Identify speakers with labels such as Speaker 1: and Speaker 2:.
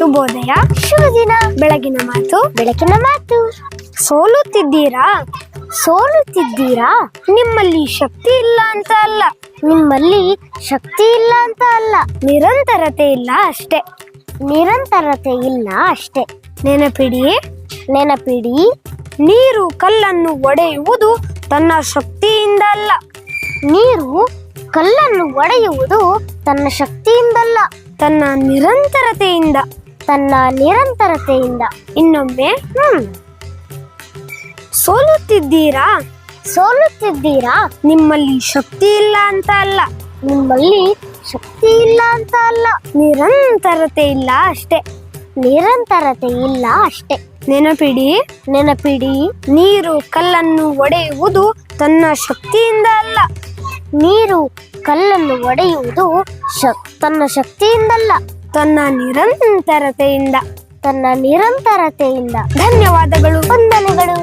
Speaker 1: ಶುಭೋದಯ.
Speaker 2: ಶುಭ ದಿನ.
Speaker 1: ಬೆಳಗಿನ ಮಾತು.
Speaker 2: ಬೆಳಕಿನ ಮಾತು.
Speaker 1: ಸೋಲುತ್ತಿದ್ದೀರಾ?
Speaker 2: ಸೋಲುತ್ತಿದ್ದೀರಾ?
Speaker 1: ನಿಮ್ಮಲ್ಲಿ ಶಕ್ತಿ ಇಲ್ಲ ಅಂತ ಅಲ್ಲ,
Speaker 2: ನಿಮ್ಮಲ್ಲಿ ಶಕ್ತಿ ಇಲ್ಲ ಅಂತ ಅಲ್ಲ,
Speaker 1: ನಿರಂತರತೆ ಇಲ್ಲ ಅಷ್ಟೇ.
Speaker 2: ನಿರಂತರತೆ ಇಲ್ಲ ಅಷ್ಟೇ.
Speaker 1: ನೆನಪಿಡಿ,
Speaker 2: ನೆನಪಿಡಿ,
Speaker 1: ನೀರು ಕಲ್ಲನ್ನು ಒಡೆಯುವುದು ತನ್ನ ಶಕ್ತಿಯಿಂದ ಅಲ್ಲ,
Speaker 2: ನೀರು ಕಲ್ಲನ್ನು ಒಡೆಯುವುದು ತನ್ನ ಶಕ್ತಿಯಿಂದಲ್ಲ,
Speaker 1: ತನ್ನ ನಿರಂತರತೆಯಿಂದ.
Speaker 2: ತನ್ನ ನಿರಂತರತೆಯಿಂದ.
Speaker 1: ಇನ್ನೊಮ್ಮೆ, ಸೋಲುತ್ತಿದ್ದೀರಾ?
Speaker 2: ಸೋಲುತ್ತಿದ್ದೀರಾ?
Speaker 1: ನಿಮ್ಮಲ್ಲಿ ಶಕ್ತಿ ಇಲ್ಲ ಅಂತ ಅಲ್ಲ,
Speaker 2: ನಿಮ್ಮಲ್ಲಿ ಶಕ್ತಿ ಇಲ್ಲ ಅಂತ ಅಲ್ಲ,
Speaker 1: ನಿರಂತರತೆ ಇಲ್ಲ ಅಷ್ಟೇ.
Speaker 2: ನಿರಂತರತೆ ಇಲ್ಲ ಅಷ್ಟೇ.
Speaker 1: ನೆನಪಿಡಿ,
Speaker 2: ನೆನಪಿಡಿ,
Speaker 1: ನೀರು ಕಲ್ಲನ್ನು ಒಡೆಯುವುದು ತನ್ನ ಶಕ್ತಿಯಿಂದ ಅಲ್ಲ,
Speaker 2: ನೀರು ಕಲ್ಲನ್ನು ಒಡೆಯುವುದು ತನ್ನ ಶಕ್ತಿಯಿಂದಲ್ಲ,
Speaker 1: ತನ್ನ ನಿರಂತರತೆಯಿಂದ.
Speaker 2: ತನ್ನ ನಿರಂತರತೆಯಿಂದ.
Speaker 1: ಧನ್ಯವಾದಗಳು.
Speaker 2: ವಂದನೆಗಳು.